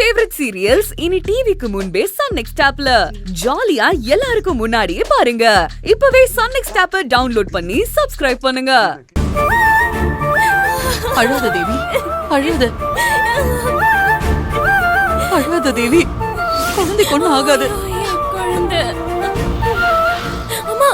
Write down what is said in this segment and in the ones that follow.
Favourite serials இனி டிவிக்கு முன்பே சன் நெக்ஸ்ட் ஆப்ல ஜாலியா எல்லாருக்கும் முன்னாடியே பாருங்க. இப்பவே சன் நெக்ஸ்ட் ஆப்பை டவுன்லோட் பண்ணி சப்ஸ்கிரைப் பண்ணுங்க. அழாத தேவி, அழாத அழாத தேவி, குழந்தைக்கு ஒண்ணும் ஆகாது. குழந்தை அம்மா,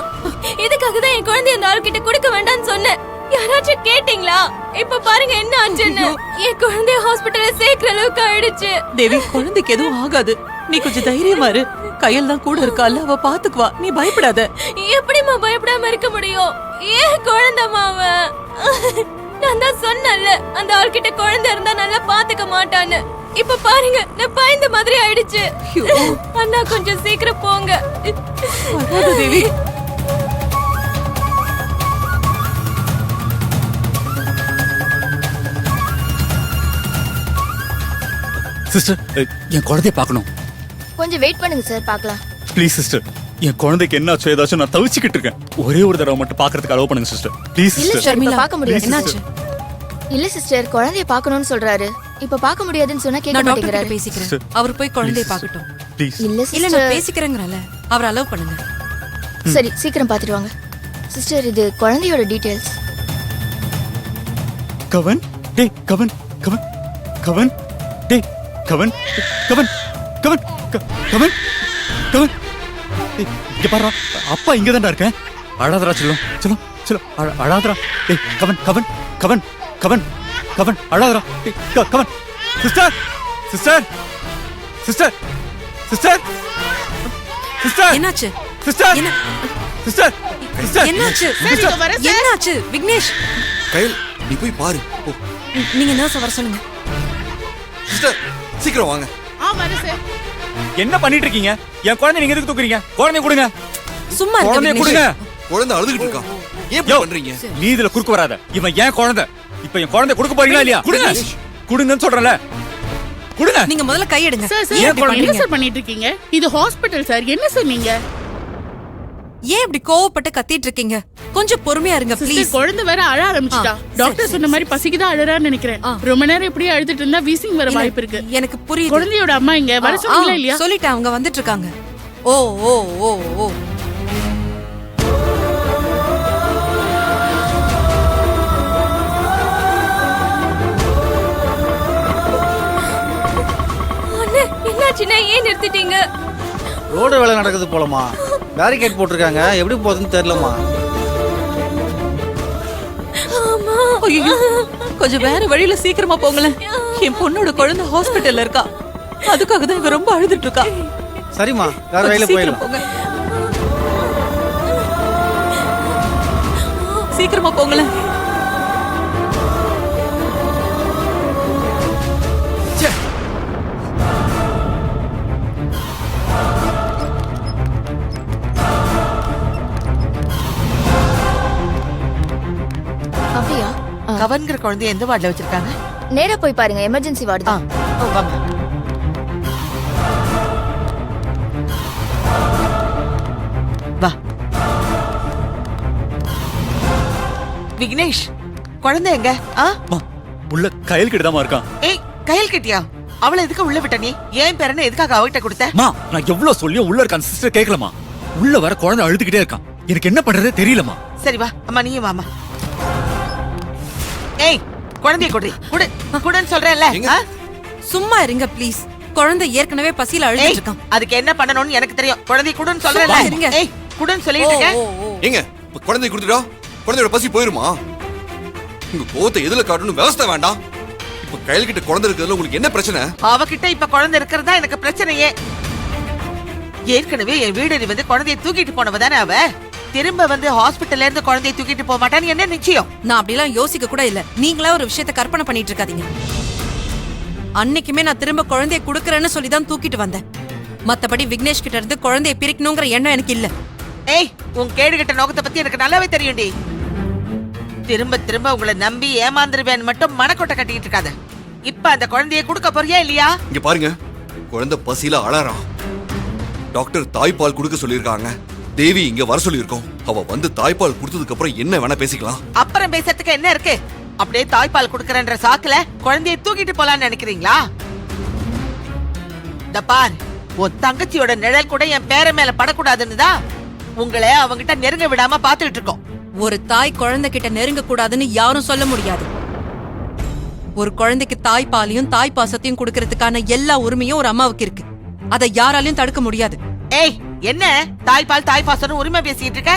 இதுக்காக தான் என் குழந்தை அந்த ஆள்கிட்ட கொடுக்க வேண்டாம்னு சொன்னேன். யாராச்சும் கேட்டீங்களா? இப்ப பாருங்க என்ன ஆச்சுன்னு. என் குழந்தைய ஹாஸ்பிடல்ல சேர்க்கிற அளவுக்கு ஆயிடுச்சு. தேவி, குழந்தைக்கு எதுவும் ஆகாது. நீ கொஞ்சம் தைரியமா இரு. கையில் தான் கூட இருக்கால, அவ பாத்துக்குவா. நீ பயப்படாத. எப்படிமா பயப்படாம இருக்க முடியும்? ஏன் குழந்தைமா அவன்? நான் தான் சொன்னேன்ல, அந்த ஆள்கிட்ட குழந்தை இருந்தா நல்லா பாத்துக்க மாட்டான்னு. இப்ப பாருங்க, நான் பயந்த மாதிரி ஆயிடுச்சு. அண்ணா கொஞ்சம் சீக்கிரம் போங்க. அழாத தேவி. சிஸ்டர், என் குழந்தைய பார்க்கணும். கொஞ்சம் வெயிட் பண்ணுங்க சார், பார்க்கலாம். ப்ளீஸ் சிஸ்டர், என் குழந்தைக்கு என்னாச்சோ ஏதாச்சும் நான் தவிச்சுக்கிட்டு இருக்கேன். ஒரே ஒரு தடவை மட்டும் பார்க்கறதுக்கு அலோவ் பண்ணுங்க சிஸ்டர். ப்ளீஸ் இல்ல சிஸ்டர். சார், இப்ப பார்க்க முடியாது. என்னாச்சு? இல்ல சிஸ்டர், குழந்தைய பார்க்கணும்னு சொல்றாரு. இப்ப பார்க்க முடியாதுன்னு சொன்னா கேட்க நான் டாக்டர் மாட்டேங்கிறாரு. கிட்ட பேசிக்கிறேன். அவர் போய் குழந்தைய பார்க்கட்டும். ப்ளீஸ். இல்ல இல்ல, சிஸ்டர். நான் பேசிக்கிறேங்கறல. அவர் அலோவ் பண்ணுங்க. சரி, சீக்கிரம் பார்த்துட்டு வாங்க. சிஸ்டர், இது குழந்தையோட டீடைல்ஸ். கவன், டேய் கவன், கவன், கவன், டேய் கவன், கவன், கவன், கவன், கவன். டேய் இங்க பாருடா, அப்பா இங்க தான்டா இருக்கேன். அழாதடா செல்லம், செல்லம், செல்லம், அழாதடா. டேய் கவன், கவன், கவன், கவன், கவன், அழாதடா. டேய் Kavan. Sister, sister, sister, sister, sister. என்னாச்சு? சிஸ்டர், என்ன? Sister, sister. என்னாச்சு? என்னாச்சு? விக்னேஷ், கையில் நீ போய் பாரு. போ. நீங்க நர்ஸ் வர சொல்லுங்க. சிஸ்டர், சீக்கிரம் வாங்க. என்ன பண்ணிட்டு இருக்கீங்க? என் குழந்தை நீங்க எதுக்கு தூக்குறீங்க? குழந்தைய கொடுங்க. சும்மா இருங்க குழந்தைய விக்னேஷ். கொடுங்க. குழந்தை அழுதுகிட்டு இருக்கா. ஏன் இப்படி பண்றீங்க? நீ இதுல குறுக்கு வராத. இவன் ஏன் குழந்தை. இப்ப என் குழந்தை கொடுக்க போறீங்களா இல்லையா? கொடுங்க. கொடுங்கன்னு சொல்றல. கொடுங்க. நீங்க முதல்ல கை எடுங்க. சார் ஏன் சார் குழந்தைங்க? என்ன சார் பண்ணிட்டு இருக்கீங்க? இது ஹாஸ்பிடல் சார். என்ன சார் நீங்க? ஏன் இப்படி கோவப்பட்டு கத்திட்டு இருக்கீங்க? கொஞ்சம் பொறுமையா இருங்க சிஸ்டர், ப்ளீஸ். குழந்தை வேற அழ ஆரம்பிச்சிட்டா. டாக்டர் சொன்ன மாதிரி பசிக்குதான் அழறான்னு நினைக்கிறேன். ரொம்ப நேரம் இப்படியே அழுதுட்டு இருந்தா வீசிங் வர வாய்ப்பு இருக்கு. எனக்கு புரியுது. குழந்தையோட அம்மா இங்க வர சொன்னீங்களா இல்லையா? சொல்லிட்டேன், அவங்க வந்துட்டு இருக்காங்க. ஓ ஓ ஓ ஓ. அண்ணே, என்னாச்சுன்னா ஏன் நிறுத்திட்டீங்க? ரோடு வேலை நடக்குது போலமா. பேரிகேட் போட்டிருக்காங்க, எப்படி போகுதுன்னு தெரியலமா. ஐயோ, கொஞ்சம் வேற வழியில சீக்கிரமா போங்களேன். என் பொண்ணோட குழந்தை ஹாஸ்பிடல்ல இருக்கா. அதுக்காக தான் இவ ரொம்ப அழுதுட்டு இருக்கா. சரிம்மா, வேற வழியில சீக்கிரம் போயிடலாம். போங்க. சீக்கிரமா போங்களேன். அப்படியா? கவன்கிற குழந்தைய எந்த வார்டுல வச்சிருக்காங்க? நேரா போய் பாருங்க, எமர்ஜென்சி வார்டு தான். வாங்க. வா. விக்னேஷ், குழந்தை எங்க? அம்மா, உள்ள கையில் கிட்டதாமா இருக்கான். ஏய், கையில் கிட்டியா? அவளை எதுக்கு உள்ள விட்ட நீ? ஏன் பேரனை எதுக்காக அவகிட்ட கொடுத்த? மா, நான் எவ்வளவு சொல்லியும் உள்ள இருக்கான் சிஸ்டர் கேட்கலமா. உள்ள வர குழந்தை அழுதுகிட்டே இருக்கான். எனக்கு என்ன பண்றதே தெரியலமா. சரி வா, அம்மா நீயும் வாமா. ஏய், குழந்தைய குடு. குடு. குடுன்னு சொல்றேன்ல. எங்க? சும்மா இருங்க ப்ளீஸ். குழந்தை ஏற்கனவே பசியில அழுதுட்டு ஏய், இருக்கான். அதுக்கு என்ன பண்ணணும்னு எனக்கு தெரியும். குழந்தைய குடுன்னு சொல்றேன்ல. சும்மா இருங்க. ஏய், குடுன்னு சொல்லிட்டு ஓ, இருக்கேன். ஓ, ஓ. ஏங்க, இப்ப குழந்தைய கொடுத்துட்டா குழந்தையோட பசி போயிருமா? உங்க கோவத்தை எதுல காட்டணும் விவசாய வேண்டாம். இப்ப கையில் கிட்ட குழந்தை இருக்கிறதுல உங்களுக்கு என்ன பிரச்சனை? அவகிட்ட இப்ப குழந்தை இருக்கிறதா எனக்கு பிரச்சனையே. ஏற்கனவே என் வீடு வந்து குழந்தைய தூக்கிட்டு போனவ தானே அவ. திரும்ப வந்து ஹாஸ்பிட்டல்ல இருந்து குழந்தைய தூக்கிட்டு போக மாட்டான்னு என்ன நிச்சயம்? நான் அப்படிலாம் யோசிக்க கூட இல்ல. நீங்களா ஒரு விஷயத்தை கற்பனை பண்ணிட்டு இருக்காதீங்க. அன்னைக்குமே நான் திரும்ப குழந்தைய குடுக்கறேன்னு சொல்லி தான் தூக்கிட்டு வந்தேன். மத்தபடி விக்னேஷ் கிட்ட இருந்து குழந்தைய பிரிக்கணுங்கிற எண்ணம் எனக்கு இல்ல. ஏய், உன் கேடுகட்ட நோக்கத்தை பத்தி எனக்கு நல்லாவே தெரியும்டி. திரும்ப திரும்ப உங்களை நம்பி ஏமாந்துருவேன்னு மட்டும் மனக்கொட்டை கட்டிட்டு இருக்காத. இப்ப அந்த குழந்தைய கொடுக்க போறியா இல்லையா? இங்க பாருங்க, குழந்தை பசியில அழறான். டாக்டர் தாய்ப்பால் கொடுக்க சொல்லியிருக்காங்க. தேவி இங்க வர சொல்லியிருக்கோம். அவ வந்து தாய்ப்பால் கொடுத்ததுக்கு அப்புறம் என்ன வேணா பேசிக்கலாம். அப்புறம் பேசுறதுக்கு என்ன இருக்கு? அப்படியே தாய்ப்பால் குடுக்கறன்ற சாக்குல குழந்தையை தூக்கிட்டு போலான்னு நினைக்கிறீங்களா? இந்த பார், உன் தங்கச்சியோட நிழல் கூட என் பேர மேல படக்கூடாதுன்னு தான் உங்களை அவங்கிட்ட நெருங்க விடாம பாத்துக்கிட்டு இருக்கோம். ஒரு தாய் குழந்தை கிட்ட நெருங்க கூடாதுன்னு யாரும் சொல்ல முடியாது. ஒரு குழந்தைக்கு தாய்ப்பாலையும் தாய் பாசத்தையும் கொடுக்கறதுக்கான எல்லா உரிமையும் ஒரு அம்மாவுக்கு இருக்கு. அதை யாராலையும் தடுக்க முடியாது. ஏய், என்ன தாய்ப்பால் தாய் பாசனம் உரிமை பேசிட்டு இருக்க?